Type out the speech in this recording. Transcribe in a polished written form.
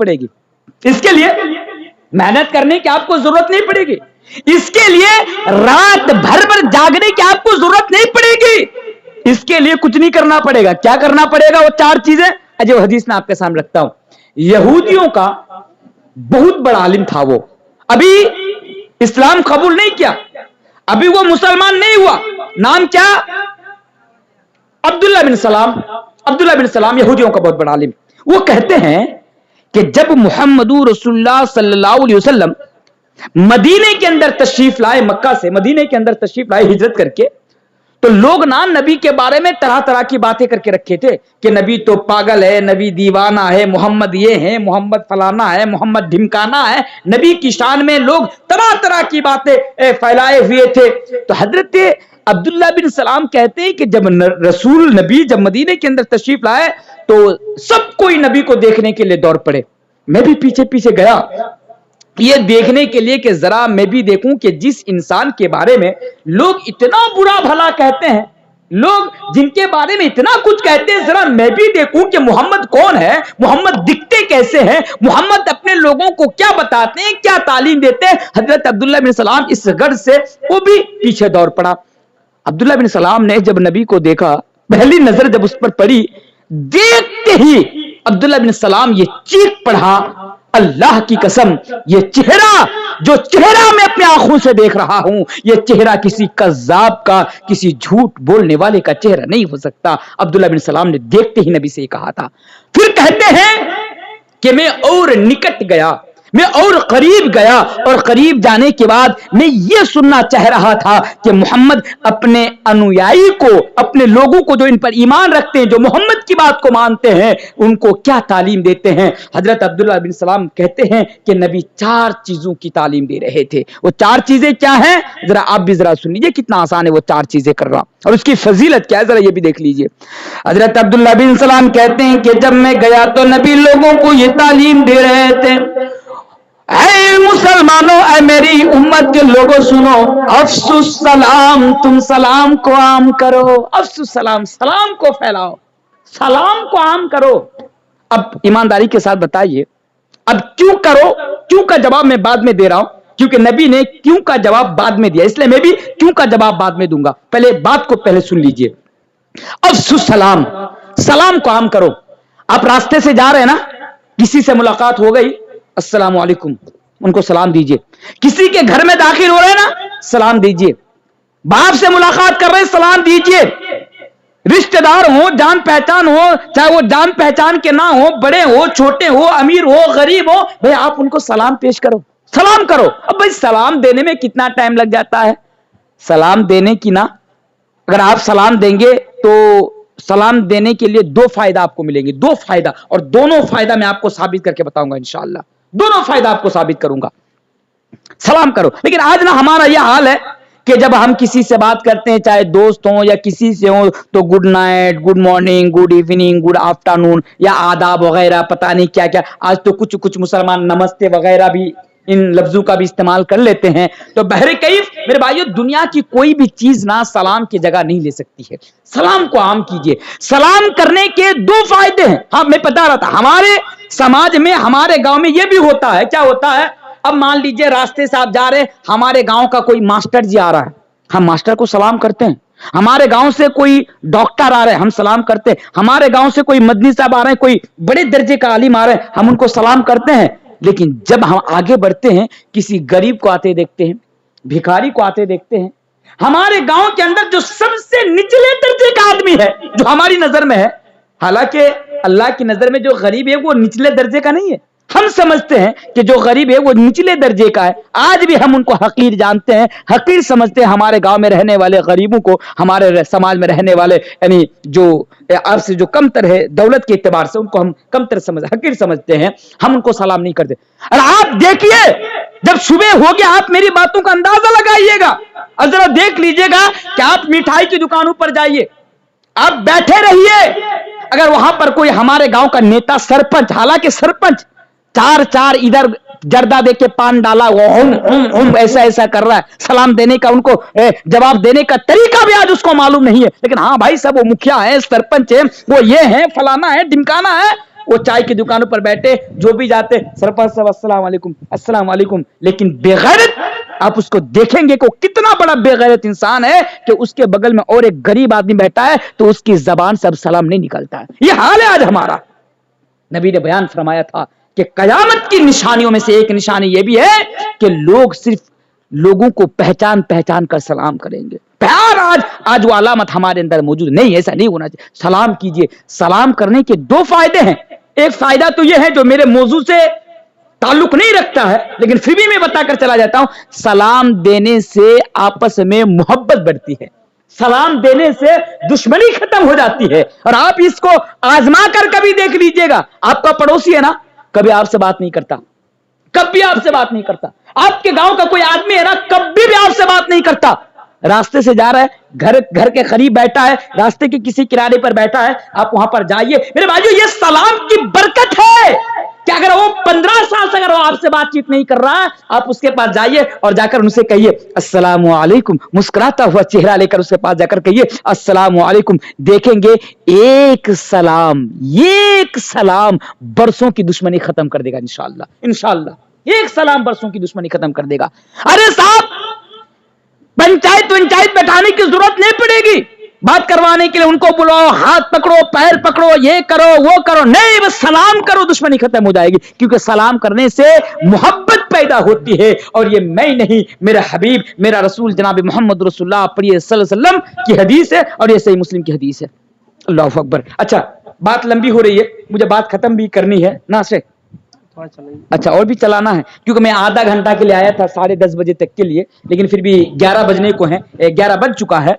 पड़ेगी, इसके लिए मेहनत करने की आपको जरूरत नहीं पड़ेगी, इसके लिए रात भर जागने की आपको जरूरत नहीं पड़ेगी, इसके लिए कुछ नहीं करना पड़ेगा। क्या करना पड़ेगा? वो 4 चीजें अजय हदीस में आपके सामने रखता हूं। यहूदियों का बहुत बड़ा आलिम था, वो अभी इस्लाम कबूल नहीं किया, अभी वो मुसलमान नहीं हुआ। नाम क्या? अब्दुल्ला बिन सलाम। अब्दुल्ला बिन सलाम यहूदियों का बहुत बड़ा आलिम। वो कहते हैं कि जब मुहम्मदुर रसूलुल्लाह सल्लल्लाहु अलैहि वसल्लम मदीने के अंदर तशरीफ लाए, मक्का से मदीने के अंदर तशरीफ लाए हिजरत करके, तो लोग ना नबी के बारे में तरह तरह की बातें करके रखे थे कि नबी तो पागल है, नबी दीवाना है, मोहम्मद ये है, मोहम्मद फलाना है, मोहम्मद ढिमकाना है। नबी की शान में लोग तरह तरह की बातें फैलाए हुए थे। तो हजरत अब्दुल्ला बिन सलाम कहते हैं कि जब रसूल नबी जब मदीने के अंदर तशरीफ लाए तो सब कोई नबी को देखने के लिए दौड़ पड़े। मैं भी पीछे पीछे गया ये देखने के लिए कि जरा मैं भी देखूं कि जिस इंसान के बारे में लोग इतना बुरा भला कहते हैं, लोग जिनके बारे में इतना कुछ कहते हैं, जरा मैं भी देखूं कि मोहम्मद कौन है, मोहम्मद दिखते कैसे हैं, मोहम्मद अपने लोगों को क्या बताते हैं, क्या तालीम देते हैं। हजरत अब्दुल्ला बिन सलाम इस गर्ज से वो भी पीछे दौड़ पड़ा। अब्दुल्ला बिन सलाम ने जब नबी को देखा, पहली नजर जब उस पर पड़ी, देखते ही अब्दुल्ला बिन सलाम ये चीख पड़ा, अल्लाह की कसम, ये चेहरा जो चेहरा मैं अपनी आंखों से देख रहा हूं, ये चेहरा किसी कज़्ज़ाब का, किसी झूठ बोलने वाले का चेहरा नहीं हो सकता। अब्दुल्ला बिन सलाम ने देखते ही नबी से कहा था। फिर कहते हैं कि मैं और निकट गया, मैं और करीब गया, और करीब जाने के बाद मैं ये सुनना चाह रहा था कि मोहम्मद अपने अनुयायी को, अपने लोगों को जो इन पर ईमान रखते हैं, जो मोहम्मद की बात को मानते हैं, उनको क्या तालीम देते हैं। हजरत अब्दुल्ला बिन सलाम कहते हैं कि नबी 4 चीजों की तालीम दे रहे थे। वो 4 चीजें क्या हैं, जरा आप भी जरा सुन लीजिए, कितना आसान है वो 4 चीजें करना, और उसकी फजीलत क्या है जरा ये भी देख लीजिए। हजरत अब्दुल्ला बिन सलाम कहते हैं कि जब मैं गया तो नबी लोगों को ये तालीम दे रहे थे, ऐ मुसलमानों, ऐ मेरी उम्मत के लोगों सुनो, अफसुस सलाम, तुम सलाम को आम करो, अफसुस सलाम, सलाम को फैलाओ, सलाम को आम करो। अब ईमानदारी के साथ बताइए, अब क्यों करो, क्यों का जवाब मैं बाद में दे रहा हूं, क्योंकि नबी ने क्यों का जवाब बाद में दिया, इसलिए मैं भी क्यों का जवाब बाद में दूंगा। पहले बात को पहले सुन लीजिए। अफसुस सलाम, सलाम को आम करो। आप रास्ते से जा रहे हैं ना, किसी से मुलाकात हो गई, अस्सलाम वालेकुम, उनको सलाम दीजिए। किसी के घर में दाखिल हो रहे हैं ना, सलाम दीजिए। बाप से मुलाकात कर रहे हैं, सलाम दीजिए। रिश्तेदार हो, जान पहचान हो, चाहे वो जान पहचान के ना हो, बड़े हो, छोटे हो, अमीर हो, गरीब हो, भाई आप उनको सलाम पेश करो, सलाम करो। अब भाई सलाम देने में कितना टाइम लग जाता है, सलाम देने की ना, अगर आप सलाम देंगे तो सलाम देने के लिए 2 फायदा आपको मिलेंगे, 2 फायदा, और दोनों फायदा मैं आपको साबित करके बताऊंगा इंशाअल्लाह, दोनों फायदा आपको साबित करूंगा। सलाम करो। लेकिन आज ना हमारा यह हाल है कि जब हम किसी से बात करते हैं, चाहे दोस्त हो या किसी से हो, तो good night, good morning, good evening, good afternoon, या आदाब वगैरह पता नहीं क्या क्या, आज तो कुछ कुछ मुसलमान नमस्ते वगैरह भी, इन लफ्जों का भी इस्तेमाल कर लेते हैं। तो बहरे कैफ मेरे भाइयों, दुनिया की कोई भी चीज ना सलाम की जगह नहीं ले सकती है। सलाम को आम कीजिए। सलाम करने के 2 फायदे हैं। हाँ, मैं बता रहा था, हमारे समाज में, हमारे गांव में यह भी होता है। क्या होता है? अब मान लीजिए रास्ते से आप जा रहे हैं, हमारे गांव का कोई मास्टर जी आ रहा है, हम मास्टर को सलाम करते हैं। हमारे गांव से कोई डॉक्टर आ रहे हैं, हम सलाम करते हैं। हमारे गांव से कोई मदनी साहब आ रहे हैं, कोई बड़े दर्जे का आलिम आ रहे हैं, हम उनको सलाम करते हैं। लेकिन जब हम आगे बढ़ते हैं, किसी गरीब को आते देखते हैं, भिखारी को आते देखते हैं, हमारे गांव के अंदर जो सबसे निचले दर्जे का आदमी है, जो हमारी नजर में है, हालांकि अल्लाह की नजर में जो गरीब है वो निचले दर्जे का नहीं है। हम समझते हैं कि जो गरीब है वो निचले दर्जे का है, आज भी हम उनको हकीर जानते हैं, हकीर समझते हैं। हमारे गांव में रहने वाले गरीबों को, हमारे समाज में रहने वाले, यानी जो आपसे जो कमतर है दौलत के एतबार से, उनको हम कमतर हकीर समझते हैं, हम उनको सलाम नहीं करते। और आप देखिए, जब सुबह हो गया, आप मेरी बातों का अंदाजा लगाइएगा और जरा देख लीजिएगा कि आप मिठाई की दुकानों पर जाइए, आप बैठे रहिए, अगर वहां पर कोई हमारे गांव का नेता, सरपंच, हालांकि सरपंच 4 इधर जर्दा दे के पान डाला, वो ऐसा ऐसा कर रहा है, सलाम देने का, उनको जवाब देने का तरीका भी आज उसको मालूम नहीं है। लेकिन हाँ भाई साहब, वो मुखिया है, सरपंच है, वो ये है, फलाना है, ढिमकाना है, وہ چائے کی دکانوں پر بیٹھے, جو بھی جاتے سرپنچ صاحب السلام علیکم السلام علیکم, لیکن بے غیرت آپ اس کو دیکھیں گے کہ وہ کتنا بڑا بے غیرت انسان ہے کہ اس کے بغل میں اور ایک غریب آدمی بیٹھا ہے تو اس کی زبان سے اب سلام نہیں نکلتا ہے. یہ حال ہے آج ہمارا. نبی نے بیان فرمایا تھا کہ قیامت کی نشانیوں میں سے ایک نشانی یہ بھی ہے کہ لوگ صرف لوگوں کو پہچان پہچان کر سلام کریں گے. پیار آج وہ علامت ہمارے اندر موجود نہیں, ایسا نہیں ہونا چاہیے. سلام کیجئے. سلام کرنے کے دو فائدے ہیں. ایک فائدہ تو یہ ہے جو میرے موضوع سے تعلق نہیں رکھتا ہے لیکن پھر بھی میں بتا کر چلا جاتا ہوں, سلام دینے سے آپس میں محبت بڑھتی ہے, سلام دینے سے دشمنی ختم ہو جاتی ہے. اور آپ اس کو آزما کر کبھی دیکھ لیجئے گا, آپ کا پڑوسی ہے نا, کبھی آپ سے بات نہیں کرتا, کبھی آپ سے بات نہیں کرتا. آپ کے گاؤں کا کوئی آدمی ہے نا, کبھی بھی آپ سے بات نہیں کرتا. راستے سے جا رہا ہے, گھر کے قریب بیٹھا ہے, راستے کے کسی کنارے پر بیٹھا ہے, آپ وہاں پر جائیے میرے بھائیو, یہ سلام کی برکت ہے کہ اگر وہ 15 سال سے اگر وہ آپ سے بات چیت نہیں کر رہا, آپ اس کے پاس جائیے اور جا کر ان سے کہیے السلام علیکم, مسکراتا ہوا چہرہ لے کر اس کے پاس جا کر کہیے السلام علیکم. دیکھیں گے ایک سلام برسوں کی دشمنی ختم کر دے گا انشاءاللہ. انشاءاللہ ایک سلام برسوں کی دشمنی ختم کر دے گا. ارے صاحب پنچایت بیٹھانے کی ضرورت نہیں پڑے گی, بات کروانے کے لیے ان کو بلاؤ, ہاتھ پکڑو, پیر پکڑو, یہ کرو وہ کرو, نہیں بس سلام کرو, دشمنی ختم ہو جائے گی. کیونکہ سلام کرنے سے محبت پیدا ہوتی ہے. اور یہ میں نہیں, میرا حبیب میرا رسول جناب محمد رسول اللہ پڑھیے صلی اللہ علیہ وسلم کی حدیث ہے, اور یہ صحیح مسلم کی حدیث ہے. اللہ اکبر. اچھا بات لمبی ہو رہی ہے, مجھے بات ختم بھی کرنی ہے نا سے. اچھا اور بھی چلانا ہے کیونکہ میں آدھا گھنٹہ کے لیے آیا تھا 10:30 بجے تک کے لیے, لیکن پھر بھی 11 بجنے کو ہیں, 11 بج چکا ہے.